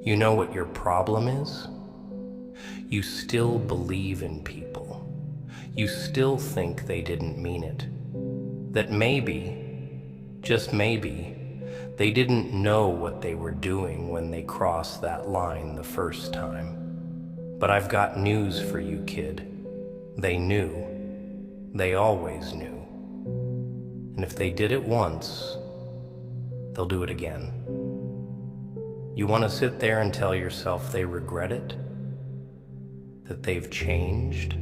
You know what your problem is? You still believe in people. You still think they didn't mean it. That maybe, just maybe, they didn't know what they were doing when they crossed that line the first time. But I've got news for you, kid. They knew. They always knew. And if they did it once, they'll do it again. You want to sit there and tell yourself they regret it? That they've changed?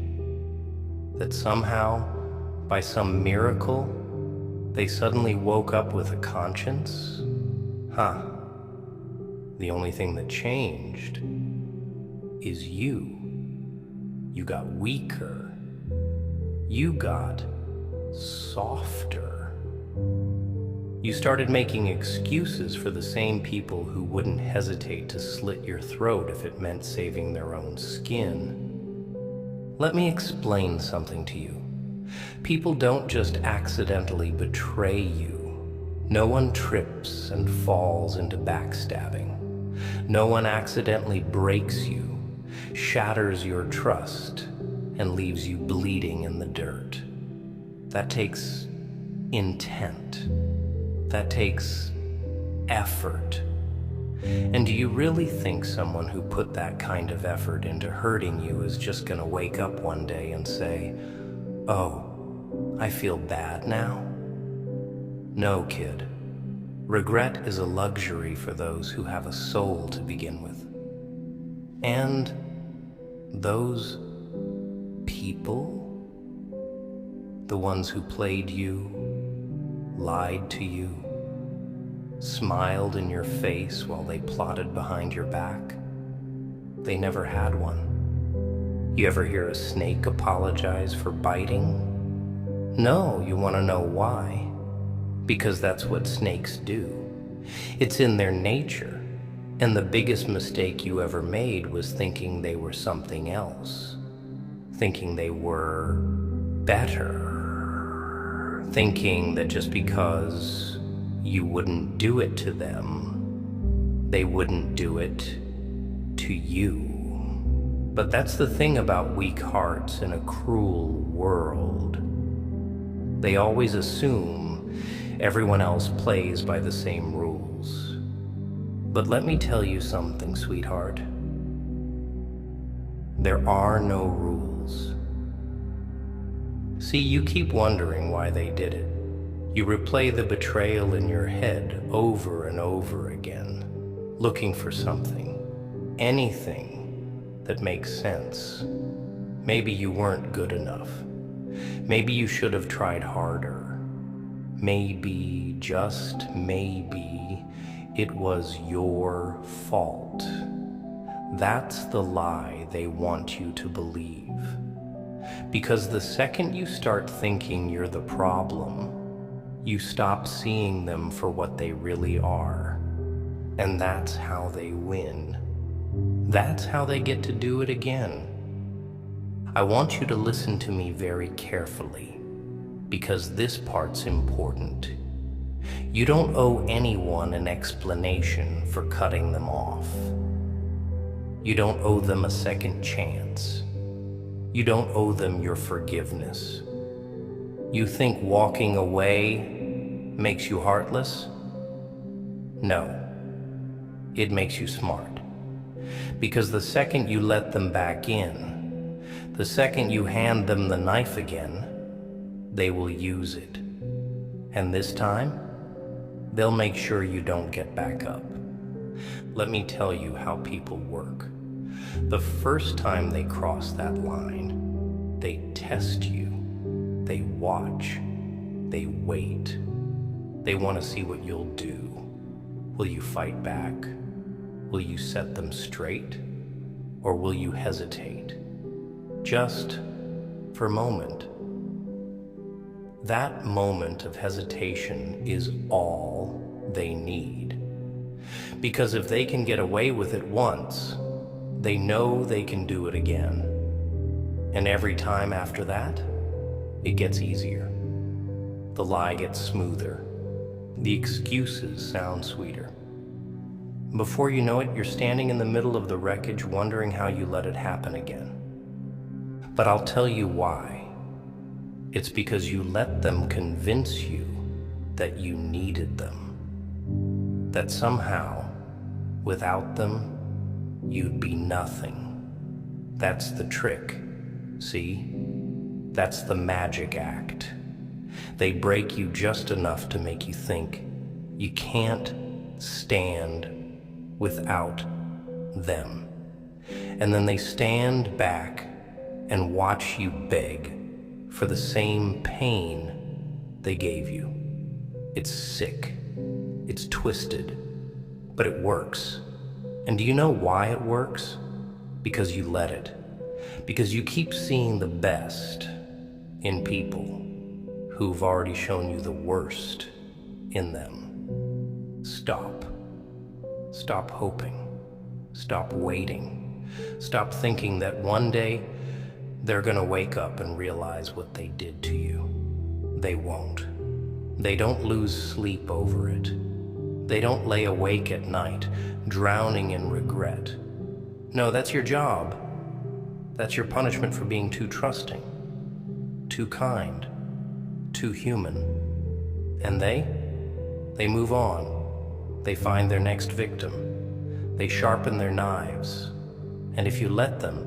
That somehow, by some miracle, they suddenly woke up with a conscience? Huh. The only thing that changed is you. You got weaker. You got softer. You started making excuses for the same people who wouldn't hesitate to slit your throat if it meant saving their own skin. Let me explain something to you. People don't just accidentally betray you. No one trips and falls into backstabbing. No one accidentally breaks you, shatters your trust, and leaves you bleeding in the dirt. That takes intent. That takes effort. And do you really think someone who put that kind of effort into hurting you is just gonna wake up one day and say, "Oh, I feel bad now"? No, kid. Regret is a luxury for those who have a soul to begin with. And those people, the ones who played you, lied to you, smiled in your face while they plotted behind your back, they never had one. You ever hear a snake apologize for biting? No, you want to know why? Because that's what snakes do. It's in their nature. And the biggest mistake you ever made was thinking they were something else. Thinking they were better. Thinking that just because you wouldn't do it to them, they wouldn't do it to you. But that's the thing about weak hearts in a cruel world. They always assume everyone else plays by the same rules. But let me tell you something, sweetheart. There are no rules. See, you keep wondering why they did it. You replay the betrayal in your head over and over again, looking for something, anything that makes sense. Maybe you weren't good enough. Maybe you should have tried harder. Maybe, just maybe, it was your fault. That's the lie they want you to believe. Because the second you start thinking you're the problem, you stop seeing them for what they really are. And that's how they win. That's how they get to do it again. I want you to listen to me very carefully, because this part's important. You don't owe anyone an explanation for cutting them off. You don't owe them a second chance. You don't owe them your forgiveness. You think walking away makes you heartless? No, it makes you smart. Because the second you let them back in, the second you hand them the knife again, they will use it. And this time, they'll make sure you don't get back up. Let me tell you how people work. The first time they cross that line, they test you, they watch, they wait. They want to see what you'll do. Will you fight back? Will you set them straight? Or will you hesitate? Just for a moment. That moment of hesitation is all they need. Because if they can get away with it once, they know they can do it again. And every time after that, it gets easier. The lie gets smoother. The excuses sound sweeter. Before you know it, you're standing in the middle of the wreckage wondering how you let it happen again. But I'll tell you why. It's because you let them convince you that you needed them. That somehow, without them, you'd be nothing. That's the trick, see? That's the magic act. They break you just enough to make you think you can't stand without them. And then they stand back and watch you beg for the same pain they gave you. It's sick, it's twisted, but it works. And do you know why it works? Because you let it. Because you keep seeing the best in people who've already shown you the worst in them. Stop. Stop hoping. Stop waiting. Stop thinking that one day they're gonna wake up and realize what they did to you. They won't. They don't lose sleep over it. They don't lay awake at night, drowning in regret. No, that's your job. That's your punishment for being too trusting, too kind, too human. And they move on. They find their next victim. They sharpen their knives. And if you let them,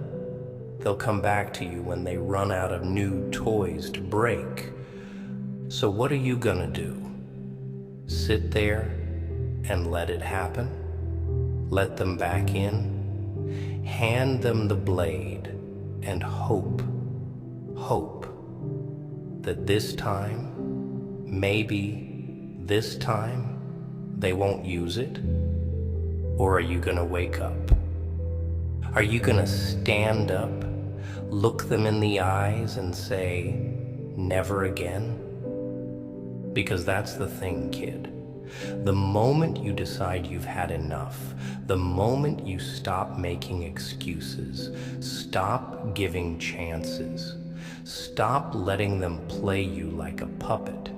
they'll come back to you when they run out of new toys to break. So what are you gonna do? Sit there and let it happen? Let them back in? Hand them the blade and hope that this time, maybe this time, they won't use it? Or are you gonna wake up? Are you gonna stand up, look them in the eyes and say, never again? Because that's the thing, kid. The moment you decide you've had enough, the moment you stop making excuses, stop giving chances, stop letting them play you like a puppet,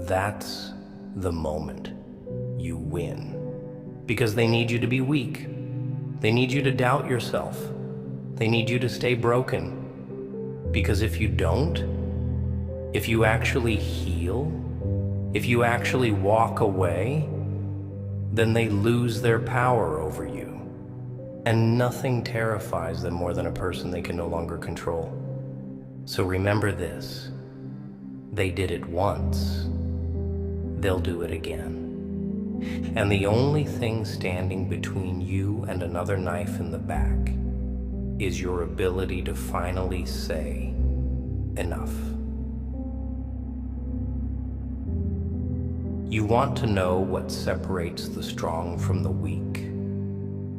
that's the moment you win. Because they need you to be weak. They need you to doubt yourself. They need you to stay broken. Because if you don't, if you actually heal, if you actually walk away, then they lose their power over you. And nothing terrifies them more than a person they can no longer control. So remember this, they did it once, they'll do it again. And the only thing standing between you and another knife in the back is your ability to finally say, enough. You want to know what separates the strong from the weak.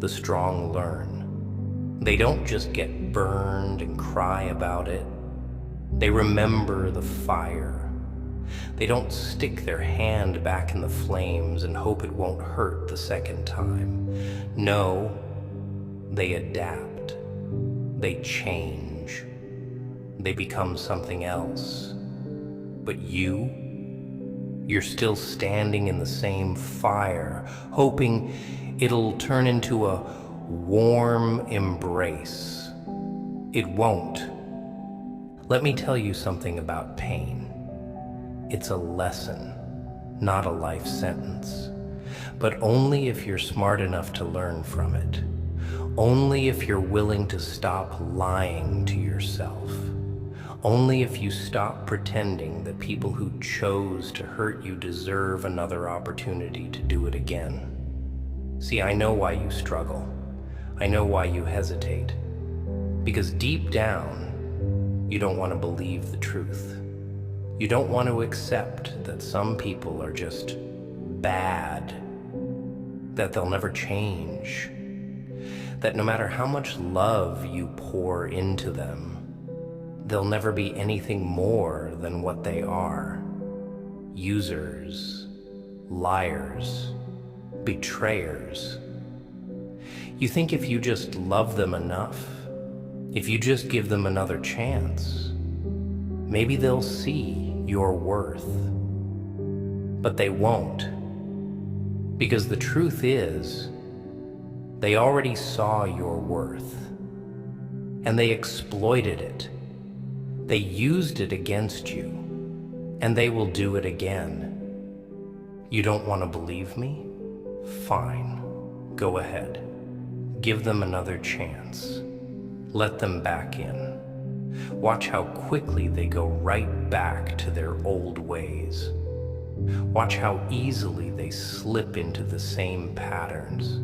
The strong learn. They don't just get burned and cry about it. They remember the fire. They don't stick their hand back in the flames and hope it won't hurt the second time. No, they adapt. They change. They become something else. But you're still standing in the same fire, hoping it'll turn into a warm embrace. It won't. Let me tell you something about pain. It's a lesson, not a life sentence. But only if you're smart enough to learn from it. Only if you're willing to stop lying to yourself. Only if you stop pretending that people who chose to hurt you deserve another opportunity to do it again. See, I know why you struggle. I know why you hesitate. Because deep down, you don't want to believe the truth. You don't want to accept that some people are just bad, that they'll never change, that no matter how much love you pour into them, they'll never be anything more than what they are. Users, liars, betrayers. You think if you just love them enough, if you just give them another chance, maybe they'll see your worth. But they won't. Because the truth is, They already saw your worth, and they exploited it. They used it against you, and they will do it again. You don't want to believe me? Fine. Go ahead. Give them another chance. Let them back in. Watch how quickly they go right back to their old ways. Watch how easily they slip into the same patterns,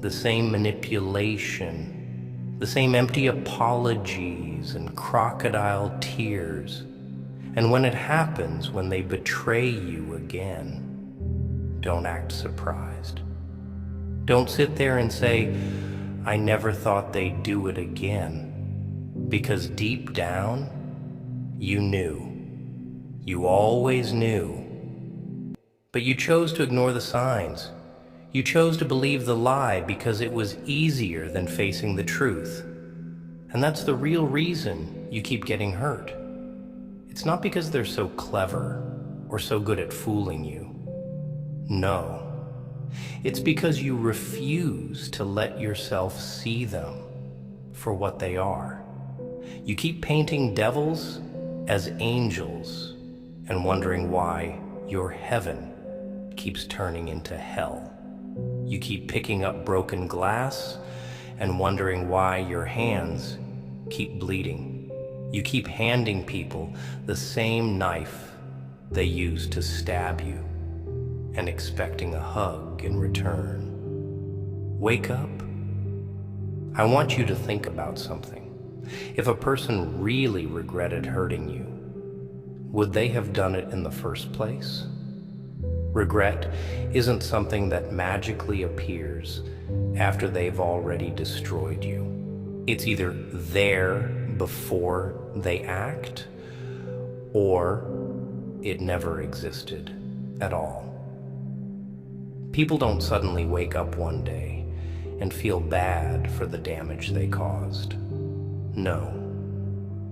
the same manipulation, the same empty apologies and crocodile tears. And when it happens, when they betray you again, don't act surprised. Don't sit there and say, I never thought they'd do it again. Because deep down, you knew. You always knew. But you chose to ignore the signs. You chose to believe the lie because it was easier than facing the truth. And that's the real reason you keep getting hurt. It's not because they're so clever or so good at fooling you. No. It's because you refuse to let yourself see them for what they are. You keep painting devils as angels and wondering why your heaven keeps turning into hell. You keep picking up broken glass and wondering why your hands keep bleeding. You keep handing people the same knife they used to stab you and expecting a hug in return. Wake up. I want you to think about something. If a person really regretted hurting you, would they have done it in the first place? Regret isn't something that magically appears after they've already destroyed you. It's either there before they act, or it never existed at all. People don't suddenly wake up one day and feel bad for the damage they caused. No.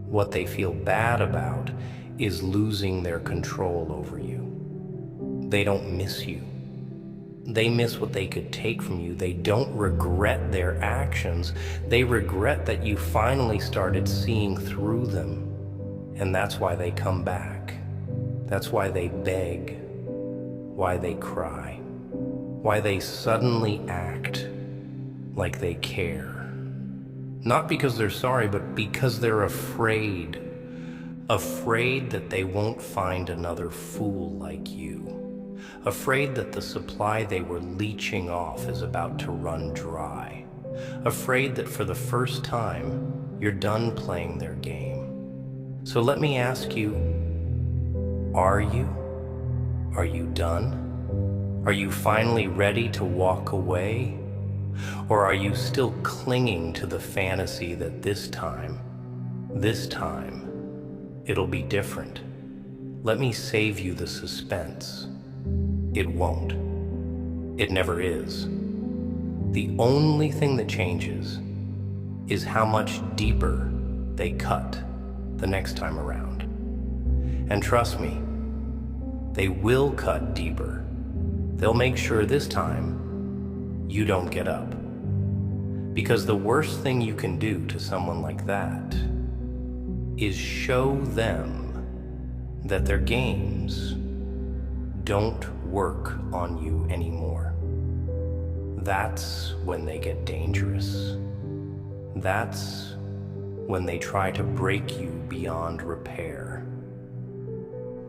What they feel bad about is losing their control over you. They don't miss you. They miss what they could take from you. They don't regret their actions. They regret that you finally started seeing through them. And that's why they come back. That's why they beg, why they cry, why they suddenly act like they care. Not because they're sorry, but because they're afraid. Afraid that they won't find another fool like you. Afraid that the supply they were leeching off is about to run dry. Afraid that for the first time, you're done playing their game. So let me ask you, are you? Are you done? Are you finally ready to walk away? Or are you still clinging to the fantasy that this time, it'll be different? Let me save you the suspense. It won't. It never is. The only thing that changes is how much deeper they cut the next time around. And trust me, they will cut deeper. They'll make sure this time you don't get up. Because the worst thing you can do to someone like that is show them that their games don't work on you anymore. That's when they get dangerous. That's when they try to break you beyond repair.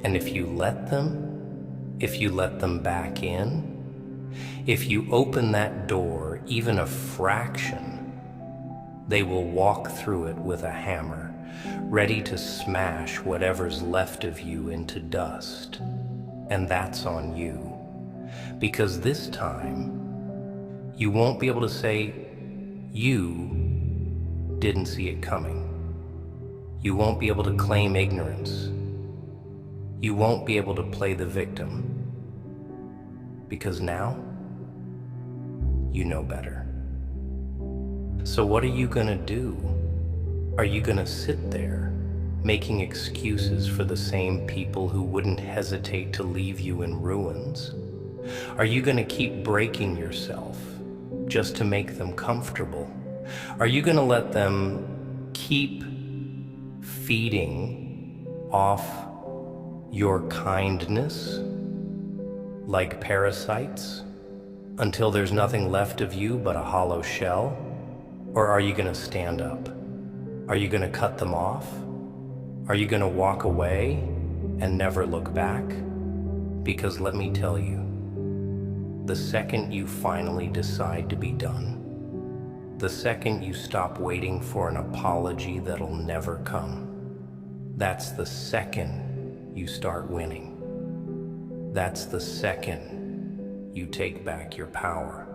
And if you let them back in, if you open that door even a fraction, they will walk through it with a hammer, ready to smash whatever's left of you into dust. And that's on you. Because this time, you won't be able to say you didn't see it coming. You won't be able to claim ignorance. You won't be able to play the victim. Because now, you know better. So what are you gonna do? Are you gonna sit there making excuses for the same people who wouldn't hesitate to leave you in ruins? Are you gonna keep breaking yourself just to make them comfortable? Are you going to let them keep feeding off your kindness like parasites until there's nothing left of you but a hollow shell? Or are you going to stand up? Are you going to cut them off? Are you going to walk away and never look back? Because let me tell you, the second you finally decide to be done, the second you stop waiting for an apology that'll never come, that's the second you start winning. That's the second you take back your power.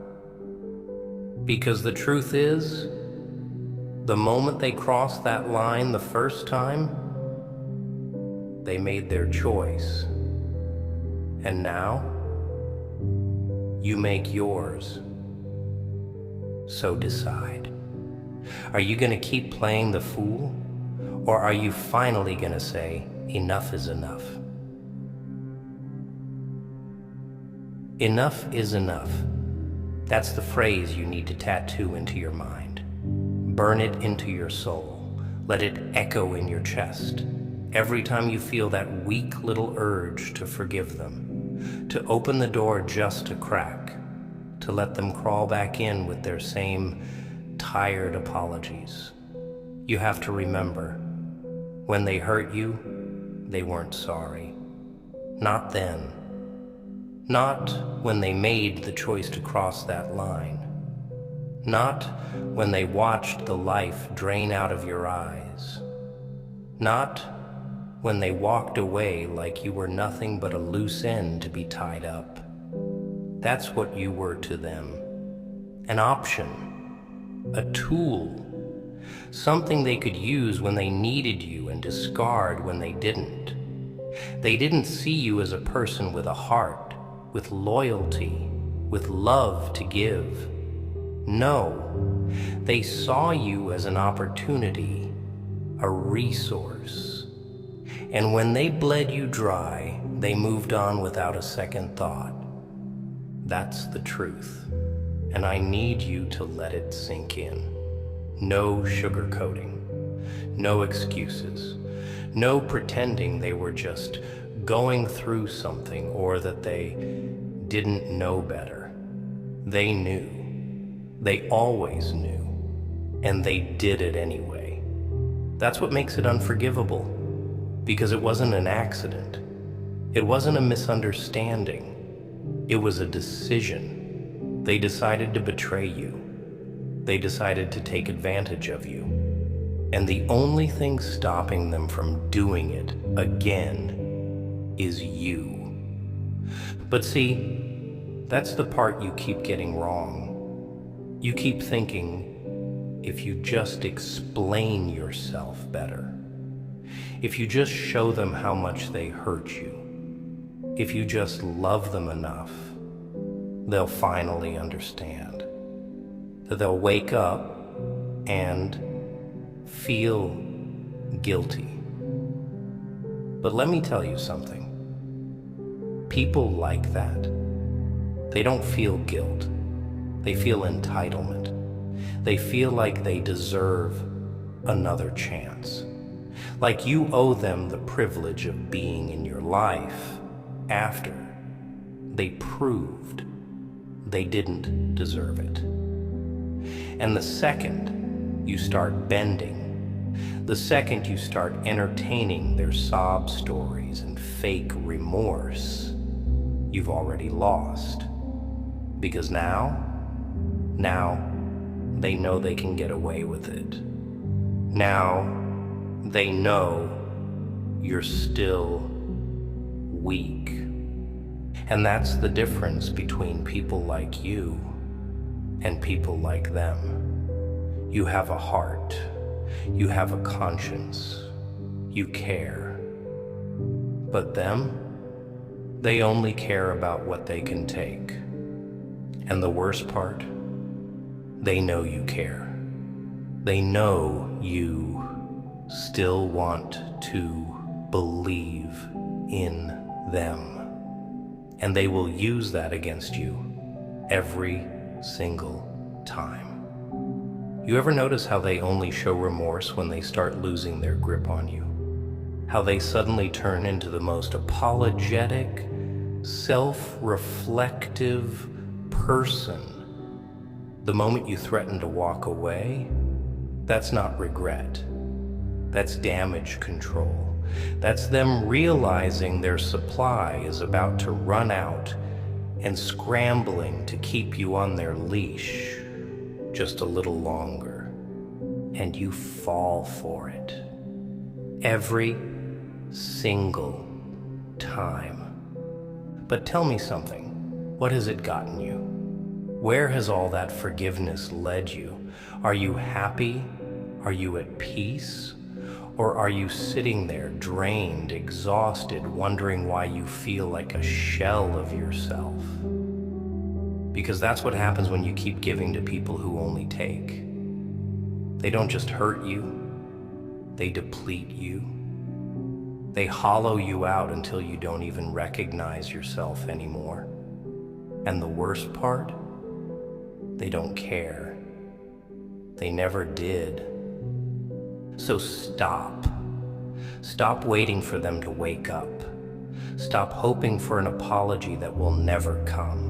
Because the truth is, the moment they crossed that line the first time, they made their choice. And now, you make yours. So decide. Are you going to keep playing the fool? Or are you finally going to say, enough is enough? Enough is enough. That's the phrase you need to tattoo into your mind. Burn it into your soul. Let it echo in your chest. Every time you feel that weak little urge to forgive them, to open the door just a crack, to let them crawl back in with their same tired apologies. You have to remember, when they hurt you, they weren't sorry. Not then. Not when they made the choice to cross that line. Not when they watched the life drain out of your eyes. Not when they walked away like you were nothing but a loose end to be tied up. That's what you were to them. An option. A tool. Something they could use when they needed you and discard when they didn't. They didn't see you as a person with a heart, with loyalty, with love to give. No, they saw you as an opportunity, a resource. And when they bled you dry, they moved on without a second thought. That's the truth, and I need you to let it sink in. No sugarcoating, no excuses, no pretending they were just going through something or that they didn't know better. They knew. They always knew, and they did it anyway. That's what makes it unforgivable, because it wasn't an accident. It wasn't a misunderstanding. It was a decision. They decided to betray you. They decided to take advantage of you. And the only thing stopping them from doing it again is you. But see, that's the part you keep getting wrong. You keep thinking, if you just explain yourself better, if you just show them how much they hurt you, if you just love them enough, they'll finally understand. That they'll wake up and feel guilty. But let me tell you something. People like that, they don't feel guilt. They feel entitlement. They feel like they deserve another chance. Like you owe them the privilege of being in your life after they proved they didn't deserve it. And the second you start bending, the second you start entertaining their sob stories and fake remorse, you've already lost. Because now they know they can get away with it. Now they know you're still weak. And that's the difference between people like you and people like them. You have a heart. You have a conscience. You care. But them, they only care about what they can take. And the worst part, they know you care. They know you still want to believe in them. And they will use that against you every single time. You ever notice how they only show remorse when they start losing their grip on you? How they suddenly turn into the most apologetic, self-reflective person the moment you threaten to walk away? That's not regret. That's damage control. That's them realizing their supply is about to run out and scrambling to keep you on their leash just a little longer. And you fall for it. Every single time. But tell me something. What has it gotten you? Where has all that forgiveness led you? Are you happy? Are you at peace? Or are you sitting there drained, exhausted, wondering why you feel like a shell of yourself? Because that's what happens when you keep giving to people who only take. They don't just hurt you, they deplete you. They hollow you out until you don't even recognize yourself anymore. And the worst part? They don't care. They never did. So stop. Stop waiting for them to wake up. Stop hoping for an apology that will never come.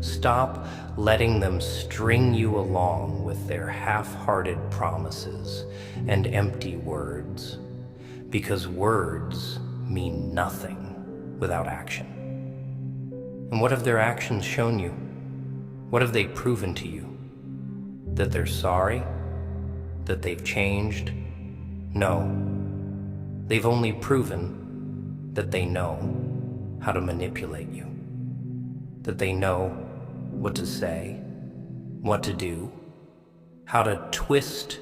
Stop letting them string you along with their half-hearted promises and empty words, because words mean nothing without action. And what have their actions shown you? What have they proven to you? That they're sorry? That they've changed? No. They've only proven that they know how to manipulate you. That they know what to say, what to do, how to twist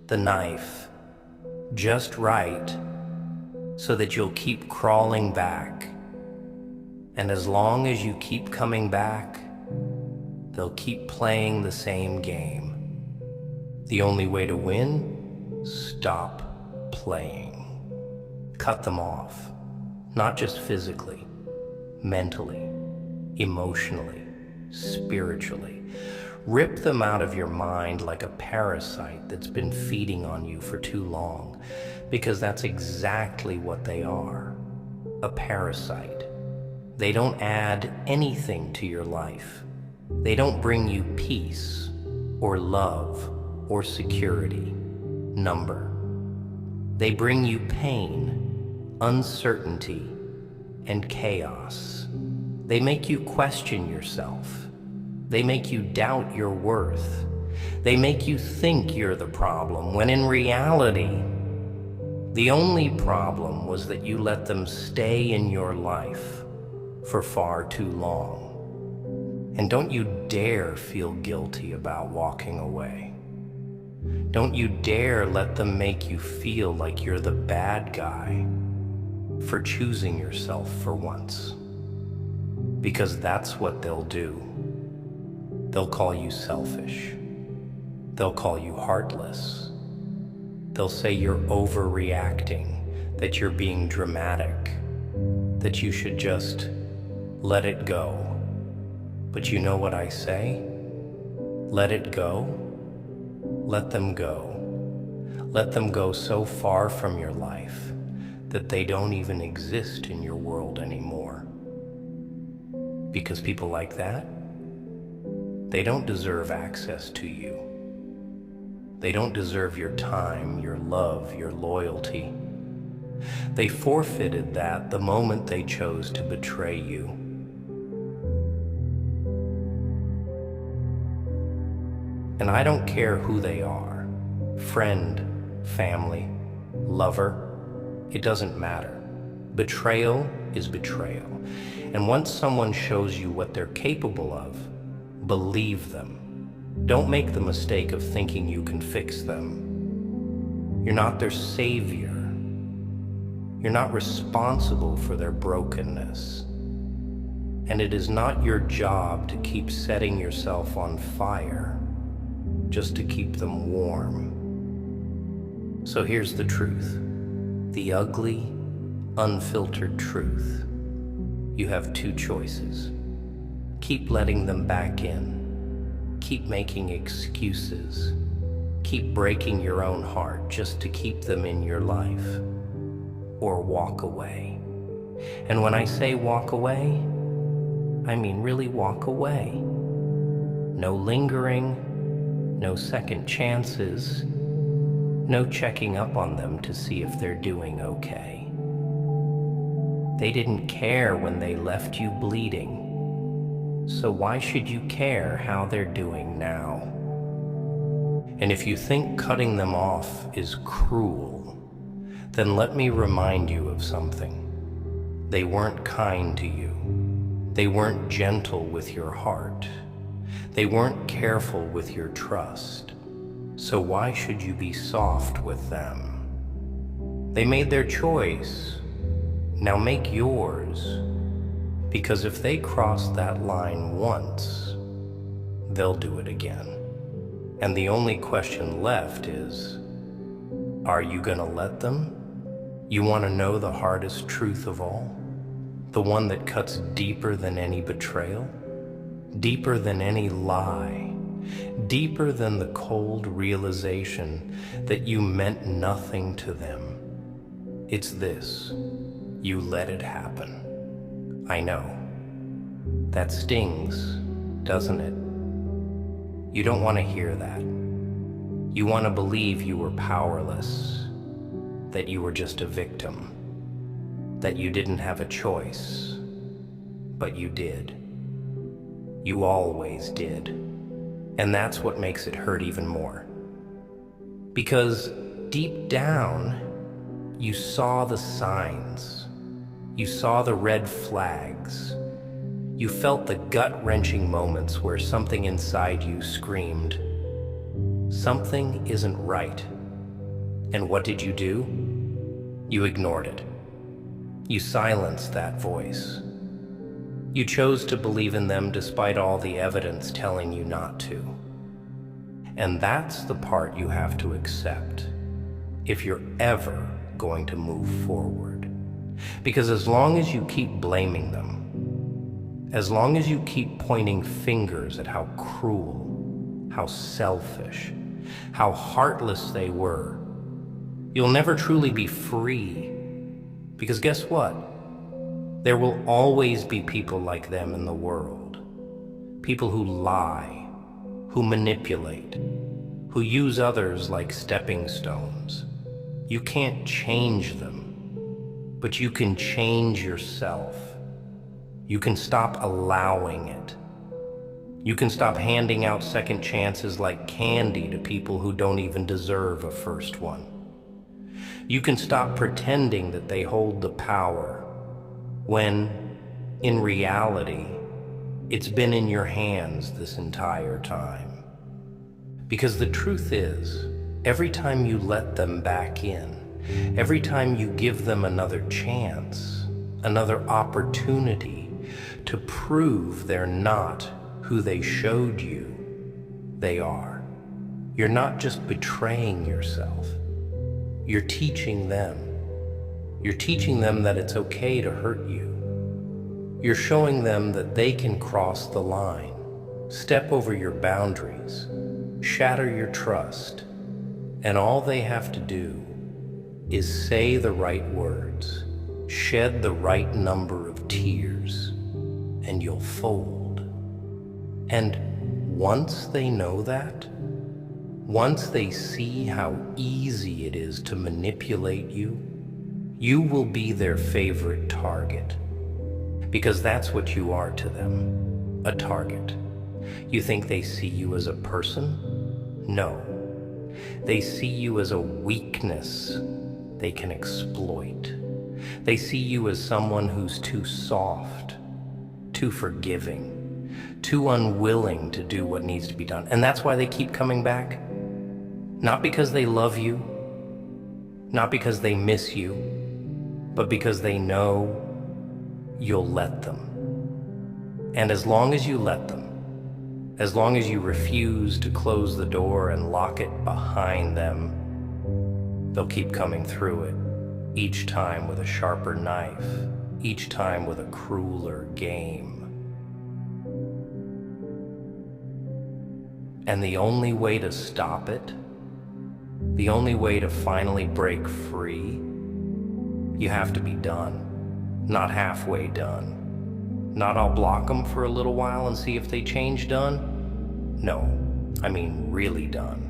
the knife just right so that you'll keep crawling back. And as long as you keep coming back, they'll keep playing the same game. The only way to win? Stop playing. Cut them off. Not just physically, mentally, emotionally, spiritually. Rip them out of your mind like a parasite that's been feeding on you for too long, because that's exactly what they are, a parasite. They don't add anything to your life. They don't bring you peace or love or security, number. They bring you pain, uncertainty, and chaos. They make you question yourself. They make you doubt your worth. They make you think you're the problem, when in reality, the only problem was that you let them stay in your life for far too long. And don't you dare feel guilty about walking away. Don't you dare let them make you feel like you're the bad guy for choosing yourself for once. Because that's what they'll do. They'll call you selfish. They'll call you heartless. They'll say you're overreacting, that you're being dramatic, that you should just let it go. But you know what I say? Let it go. Let them go. Let them go so far from your life that they don't even exist in your world anymore. Because people like that, they don't deserve access to you. They don't deserve your time, your love, your loyalty. They forfeited that the moment they chose to betray you. And I don't care who they are, friend, family, lover, it doesn't matter. Betrayal is betrayal. And once someone shows you what they're capable of, believe them. Don't make the mistake of thinking you can fix them. You're not their savior. You're not responsible for their brokenness. And it is not your job to keep setting yourself on fire just to keep them warm. So here's the truth, the ugly, unfiltered truth. You have two choices. Keep letting them back in. keep making excuses, keep breaking your own heart just to keep them in your life, or walk away. And when I say walk away, I mean really walk away. No lingering, no second chances, no checking up on them to see if they're doing okay. They didn't care when they left you bleeding, so why should you care how they're doing now? And if you think cutting them off is cruel, then let me remind you of something. They weren't kind to you. They weren't gentle with your heart. They weren't careful with your trust. So why should you be soft with them? They made their choice. Now make yours. Because if they cross that line once, they'll do it again. And the only question left is, are you gonna let them? You wanna know the hardest truth of all? The one that cuts deeper than any betrayal? Deeper than any lie? Deeper than the cold realization that you meant nothing to them? It's this: you let it happen. I know. That stings, doesn't it? You don't want to hear that. You want to believe you were powerless, that you were just a victim, that you didn't have a choice, but you did. You always did. And that's what makes it hurt even more. Because deep down, you saw the signs. You saw the red flags. You felt the gut-wrenching moments where something inside you screamed, something isn't right. And what did you do? You ignored it. You silenced that voice. You chose to believe in them despite all the evidence telling you not to. And that's the part you have to accept if you're ever going to move forward. Because as long as you keep blaming them, as long as you keep pointing fingers at how cruel, how selfish, how heartless they were, you'll never truly be free. Because guess what? There will always be people like them in the world. People who lie, who manipulate, who use others like stepping stones. You can't change them, but you can change yourself. You can stop allowing it. You can stop handing out second chances like candy to people who don't even deserve a first one. You can stop pretending that they hold the power when, in reality, it's been in your hands this entire time. Because the truth is, every time you let them back in, every time you give them another chance, another opportunity to prove they're not who they showed you they are, you're not just betraying yourself. You're teaching them. You're teaching them that it's okay to hurt you. You're showing them that they can cross the line, step over your boundaries, shatter your trust, and all they have to do is say the right words, shed the right number of tears, and you'll fold. And once they know that, once they see how easy it is to manipulate you, you will be their favorite target. Because that's what you are to them, a target. You think they see you as a person? No. They see you as a weakness they can exploit. They see you as someone who's too soft, too forgiving, too unwilling to do what needs to be done. And that's why they keep coming back. Not because they love you, not because they miss you, but because they know you'll let them. And as long as you let them, as long as you refuse to close the door and lock it behind them, they'll keep coming through it, each time with a sharper knife, each time with a crueler game. And the only way to stop it, the only way to finally break free, you have to be done, not halfway done. Not I'll block them for a little while and see if they change done. No, I mean really done.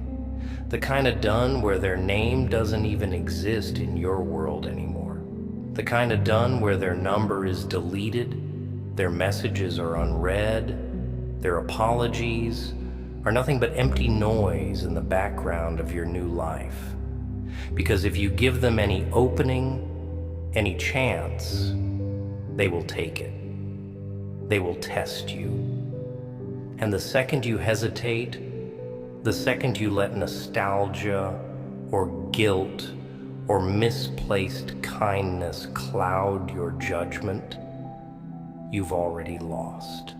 The kind of done where their name doesn't even exist in your world anymore. The kind of done where their number is deleted, their messages are unread, their apologies are nothing but empty noise in the background of your new life. Because if you give them any opening, any chance, they will take it. They will test you. And the second you hesitate, the second you let nostalgia or guilt or misplaced kindness cloud your judgment, you've already lost.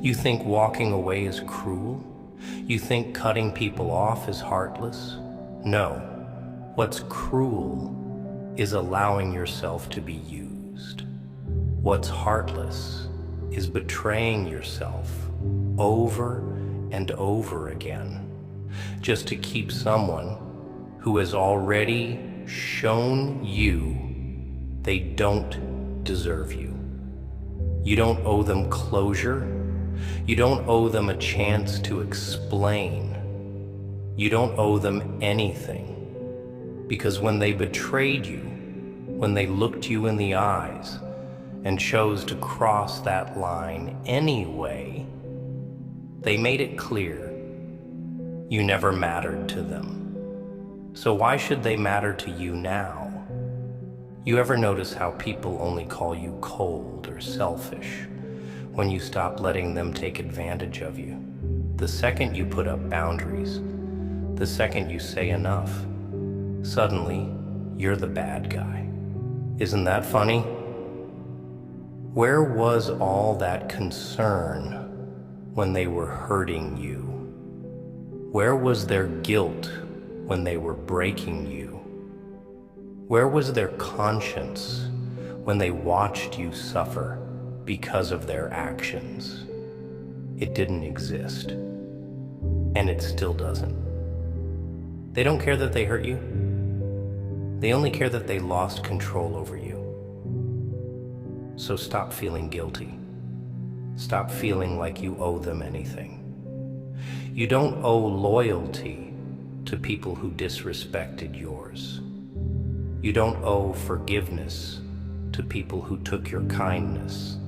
You think walking away is cruel? You think cutting people off is heartless? No. What's cruel is allowing yourself to be used. What's heartless is betraying yourself over and over again just to keep someone who has already shown you they don't deserve you. You don't owe them closure. You don't owe them a chance to explain. You don't owe them anything. Because when they betrayed you, when they looked you in the eyes and chose to cross that line anyway, they made it clear you never mattered to them. So why should they matter to you now? You ever notice how people only call you cold or selfish when you stop letting them take advantage of you? The second you put up boundaries, the second you say enough, suddenly you're the bad guy. Isn't that funny? Where was all that concern when they were hurting you? Where was their guilt when they were breaking you? Where was their conscience when they watched you suffer because of their actions? It didn't exist. And it still doesn't. They don't care that they hurt you. They only care that they lost control over you. So stop feeling guilty. Stop feeling like you owe them anything. You don't owe loyalty to people who disrespected yours. You don't owe forgiveness to people who took your kindness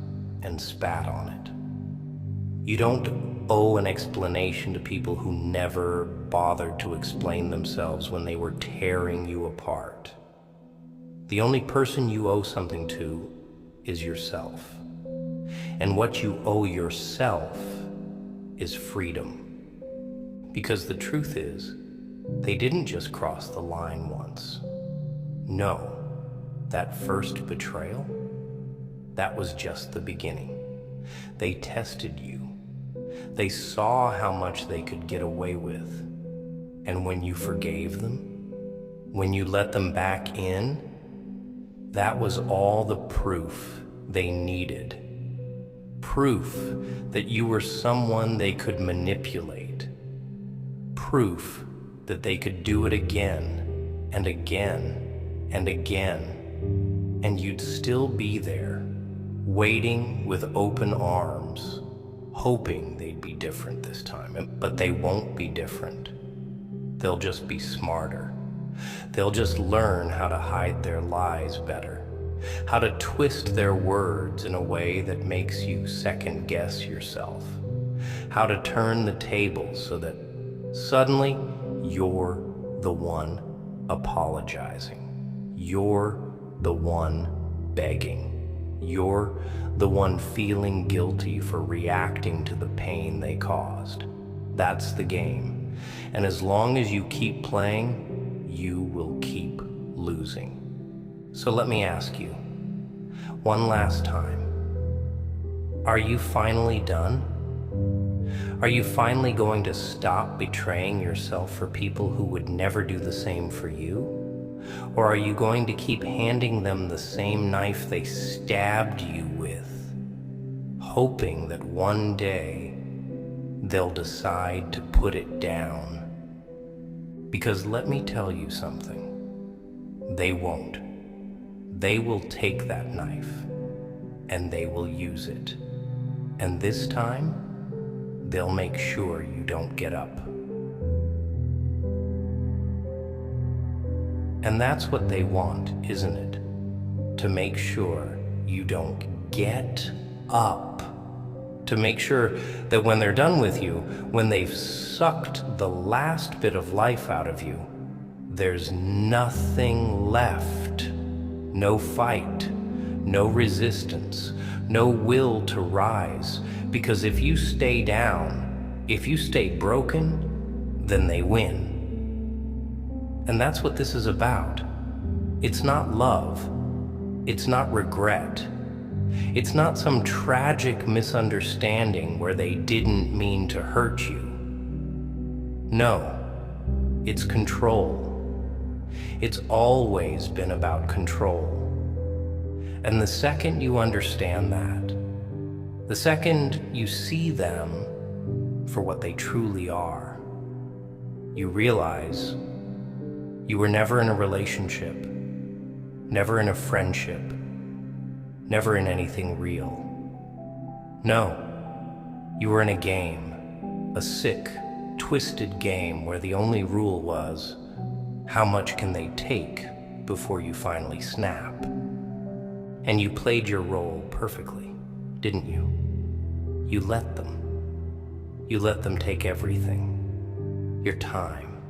and spat on it. You don't owe an explanation to people who never bothered to explain themselves when they were tearing you apart. The only person you owe something to is yourself. And what you owe yourself is freedom. Because the truth is, they didn't just cross the line once. No, that first betrayal, that was just the beginning. They tested you. They saw how much they could get away with. And when you forgave them, when you let them back in, that was all the proof they needed. Proof that you were someone they could manipulate. Proof that they could do it again and again and again, and you'd still be there, waiting with open arms, hoping they'd be different this time. But they won't be different. They'll just be smarter. They'll just learn how to hide their lies better, how to twist their words in a way that makes you second guess yourself, how to turn the tables so that suddenly you're the one apologizing. You're the one begging. You're the one feeling guilty for reacting to the pain they caused. That's the game. And as long as you keep playing, you will keep losing. So let me ask you, one last time, are you finally done? Are you finally going to stop betraying yourself for people who would never do the same for you? Or are you going to keep handing them the same knife they stabbed you with, hoping that one day they'll decide to put it down. Because let me tell you something, they won't. They will take that knife and they will use it. And this time, they'll make sure you don't get up. And that's what they want, isn't it? To make sure you don't get up. To make sure that when they're done with you, when they've sucked the last bit of life out of you, there's nothing left. No fight, no resistance, no will to rise. Because if you stay down, if you stay broken, then they win. And that's what this is about. It's not love. It's not regret. It's not some tragic misunderstanding where they didn't mean to hurt you. No, it's control. It's always been about control. And the second you understand that, the second you see them for what they truly are, you realize you were never in a relationship, never in a friendship, never in anything real. No, you were in a game, a sick, twisted game where the only rule was, how much can they take before you finally snap? And you played your role perfectly, didn't you? You let them. You let them take everything. Your time,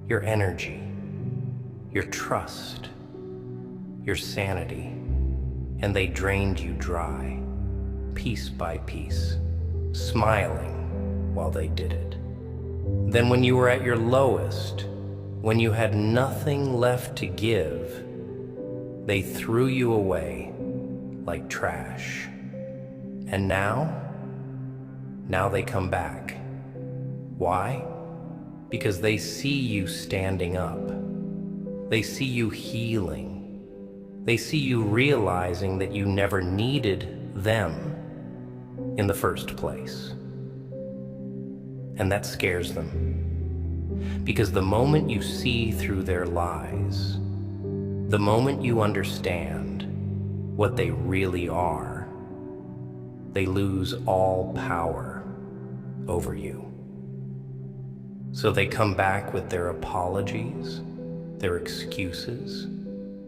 your energy, your trust, your sanity. And they drained you dry, piece by piece, smiling while they did it. Then when you were at your lowest, when you had nothing left to give, they threw you away like trash. And now they come back. Why? Because they see you standing up. They see you healing. They see you realizing that you never needed them in the first place. And that scares them. Because the moment you see through their lies, the moment you understand what they really are, they lose all power over you. So they come back with their apologies, their excuses,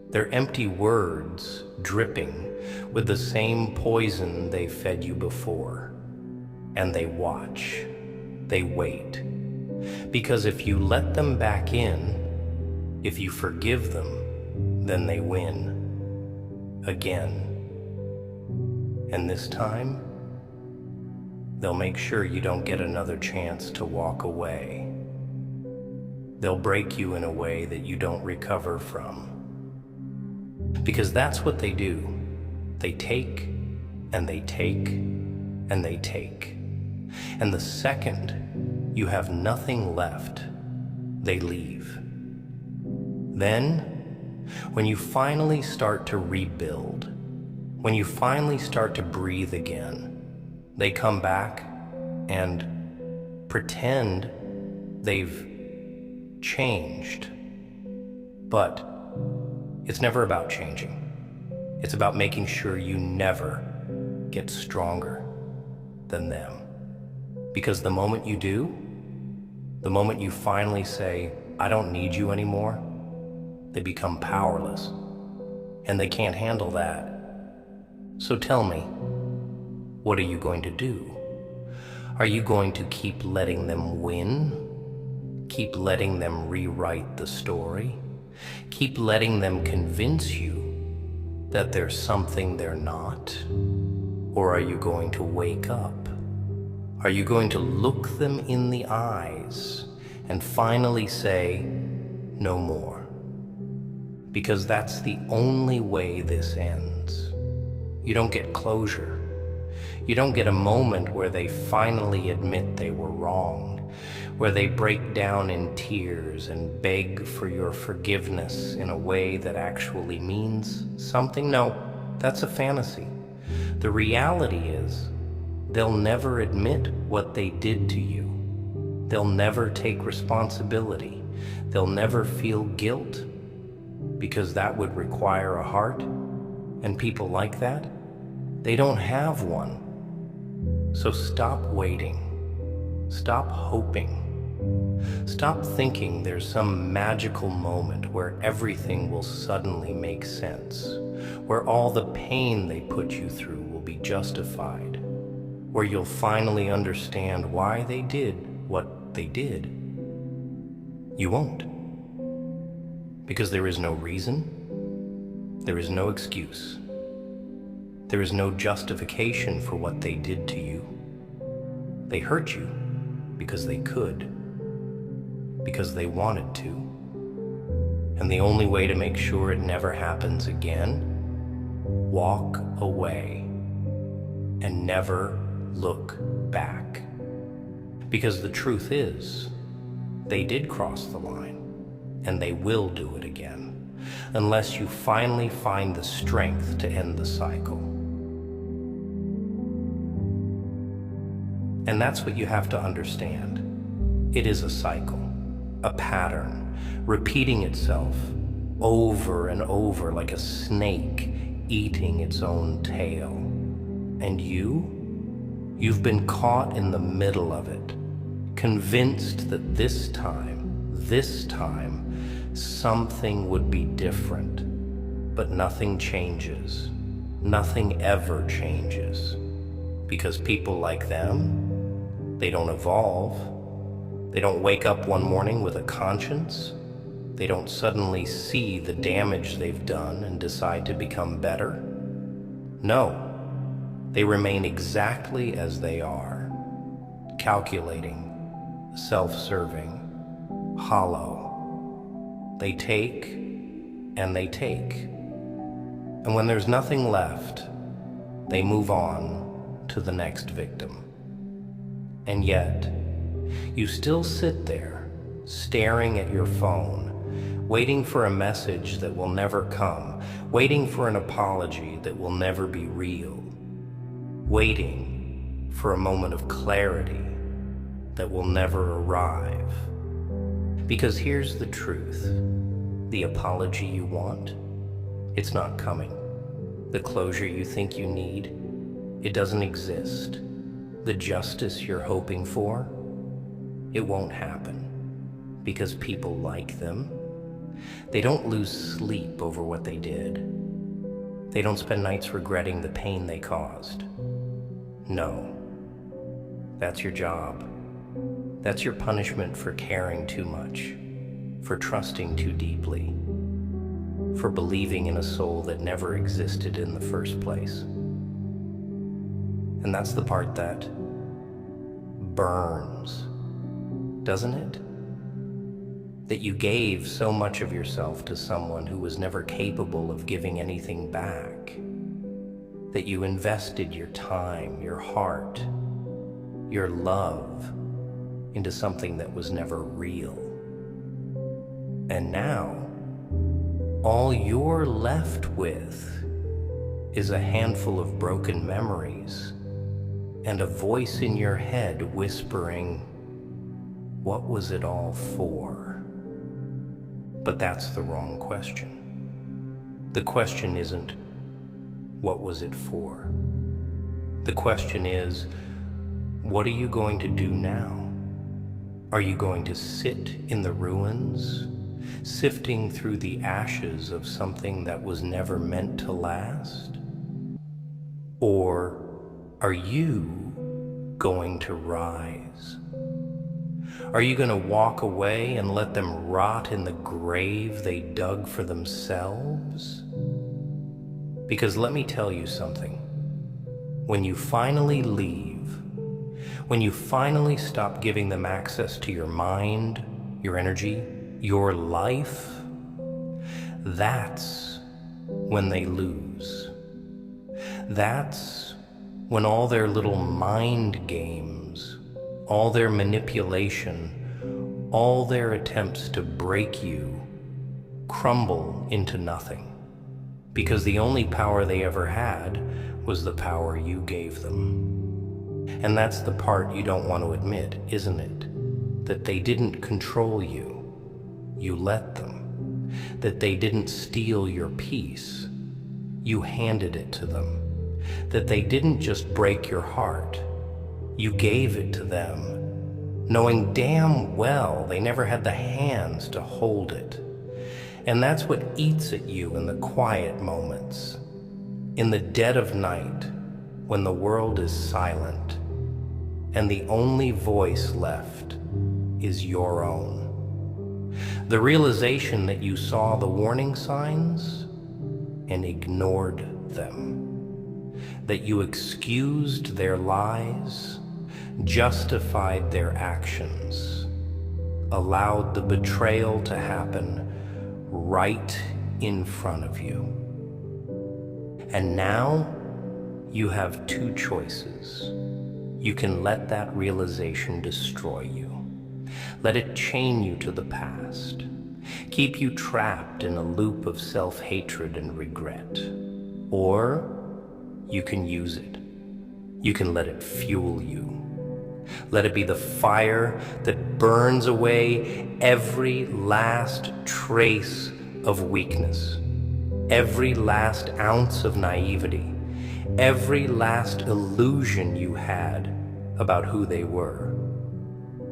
their empty words dripping with the same poison they fed you before. And they watch, they wait. Because if you let them back in, if you forgive them, then they win again. And this time, they'll make sure you don't get another chance to walk away. They'll break you in a way that you don't recover from. Because that's what they do. They take, and they take, and they take. And the second you have nothing left, they leave. Then, when you finally start to rebuild, when you finally start to breathe again, they come back and pretend they've changed. But it's never about changing. It's about making sure you never get stronger than them. Because the moment you do, the moment you finally say, I don't need you anymore, they become powerless. And they can't handle that. So tell me, what are you going to do? Are you going to keep letting them win? Keep letting them rewrite the story? Keep letting them convince you that there's something they're not? Or are you going to wake up? Are you going to look them in the eyes and finally say, no more? Because that's the only way this ends. You don't get closure. You don't get a moment where they finally admit they were wrong, where they break down in tears and beg for your forgiveness in a way that actually means something. No, that's a fantasy. The reality is, they'll never admit what they did to you. They'll never take responsibility. They'll never feel guilt, because that would require a heart, and people like that, they don't have one. So stop waiting. Stop hoping. Stop thinking there's some magical moment where everything will suddenly make sense, where all the pain they put you through will be justified, where you'll finally understand why they did what they did. You won't. Because there is no reason, there is no excuse, there is no justification for what they did to you. They hurt you because they could, because they wanted to. And the only way to make sure it never happens again, walk away and never look back. Because the truth is, they did cross the line, and they will do it again, unless you finally find the strength to end the cycle. And that's what you have to understand. It is a cycle, a pattern, repeating itself over and over like a snake eating its own tail. And you've been caught in the middle of it, convinced that this time, something would be different. But nothing changes. Nothing ever changes. Because people like them, they don't evolve. They don't wake up one morning with a conscience. They don't suddenly see the damage they've done and decide to become better. No, they remain exactly as they are, calculating, self-serving, hollow. They take and they take. And when there's nothing left, they move on to the next victim. And yet, you still sit there, staring at your phone, waiting for a message that will never come, waiting for an apology that will never be real, waiting for a moment of clarity that will never arrive. Because here's the truth. The apology you want, it's not coming. The closure you think you need, it doesn't exist. The justice you're hoping for, it won't happen. Because people like them, they don't lose sleep over what they did. They don't spend nights regretting the pain they caused. No, that's your job. That's your punishment for caring too much, for trusting too deeply, for believing in a soul that never existed in the first place. And that's the part that burns, doesn't it? That you gave so much of yourself to someone who was never capable of giving anything back. That you invested your time, your heart, your love into something that was never real. And now, all you're left with is a handful of broken memories and a voice in your head whispering, what was it all for? But that's the wrong question. The question isn't, what was it for? The question is, what are you going to do now? Are you going to sit in the ruins, sifting through the ashes of something that was never meant to last? Or are you going to rise? Are you going to walk away and let them rot in the grave they dug for themselves? Because let me tell you something. When you finally leave, when you finally stop giving them access to your mind, your energy, your life, that's when they lose. That's when all their little mind games, all their manipulation, all their attempts to break you crumble into nothing. Because the only power they ever had was the power you gave them. And that's the part you don't want to admit, isn't it? That they didn't control you, you let them. That they didn't steal your peace, you handed it to them. That they didn't just break your heart, you gave it to them, knowing damn well they never had the hands to hold it. And that's what eats at you in the quiet moments, in the dead of night, when the world is silent, and the only voice left is your own. The realization that you saw the warning signs and ignored them, that you excused their lies, justified their actions, allowed the betrayal to happen right in front of you. And now you have two choices. You can let that realization destroy you. Let it chain you to the past, keep you trapped in a loop of self-hatred and regret. Or you can use it. You can let it fuel you. Let it be the fire that burns away every last trace of weakness, every last ounce of naivety, every last illusion you had about who they were.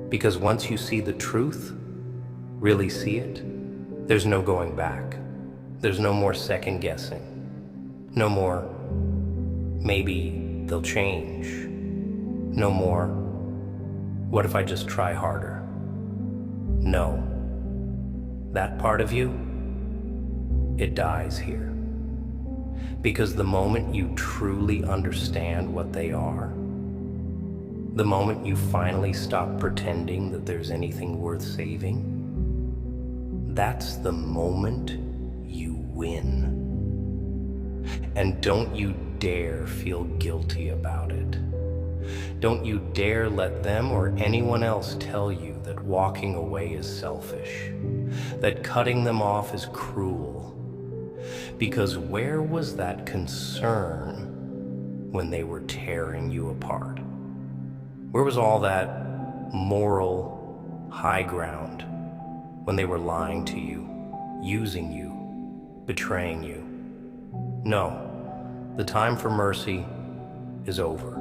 Because once you see the truth, really see it, there's no going back. There's no more second guessing. No more, maybe they'll change. No more, what if I just try harder? No. That part of you, it dies here. Because the moment you truly understand what they are, the moment you finally stop pretending that there's anything worth saving, that's the moment you win. And don't you dare feel guilty about it. Don't you dare let them or anyone else tell you that walking away is selfish, that cutting them off is cruel. Because where was that concern when they were tearing you apart? Where was all that moral high ground when they were lying to you, using you, betraying you? No, the time for mercy is over.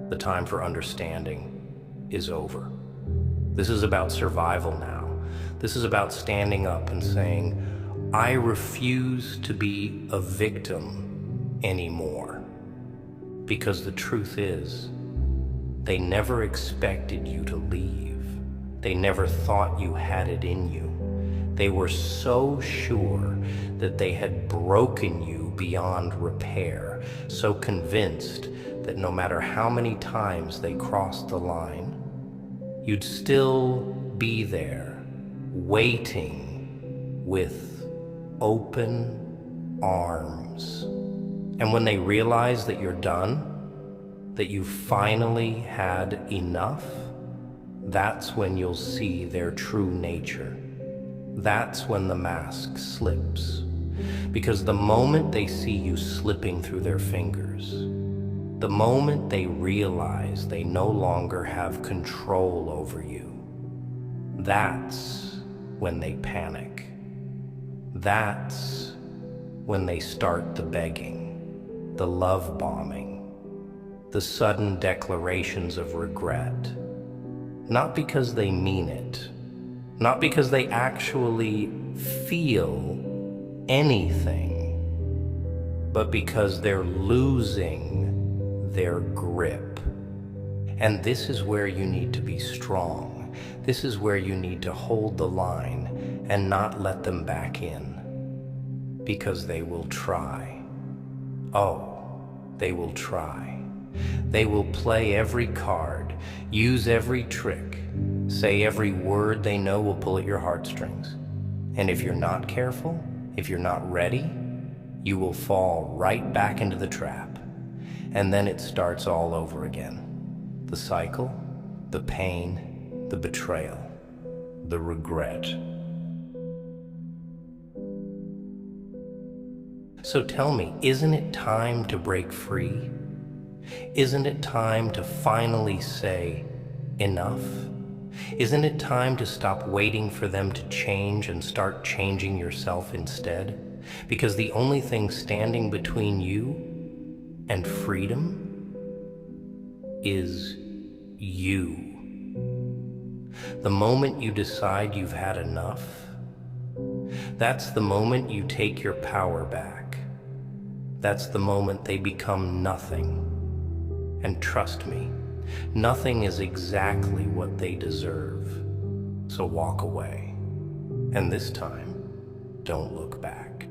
The time for understanding is over. This is about survival now. This is about standing up and saying, I refuse to be a victim anymore. Because the truth is, they never expected you to leave. They never thought you had it in you. They were so sure that they had broken you beyond repair, so convinced that no matter how many times they crossed the line, you'd still be there, waiting with open arms. And when they realize that you're done, that you finally had enough, that's when you'll see their true nature. That's when the mask slips. Because the moment they see you slipping through their fingers, the moment they realize they no longer have control over you, that's when they panic. That's when they start the begging, the love bombing, the sudden declarations of regret. Not because they mean it, not because they actually feel anything, but because they're losing their grip. And this is where you need to be strong. This is where you need to hold the line and not let them back in. Because they will try. Oh, they will try. They will play every card, use every trick, say every word they know will pull at your heartstrings. And if you're not careful, if you're not ready, you will fall right back into the trap. And then it starts all over again. The cycle, the pain, the betrayal, the regret. So tell me, isn't it time to break free? Isn't it time to finally say, enough? Isn't it time to stop waiting for them to change and start changing yourself instead? Because the only thing standing between you and freedom is you. The moment you decide you've had enough, that's the moment you take your power back. That's the moment they become nothing. And trust me, nothing is exactly what they deserve. So walk away. And this time, don't look back.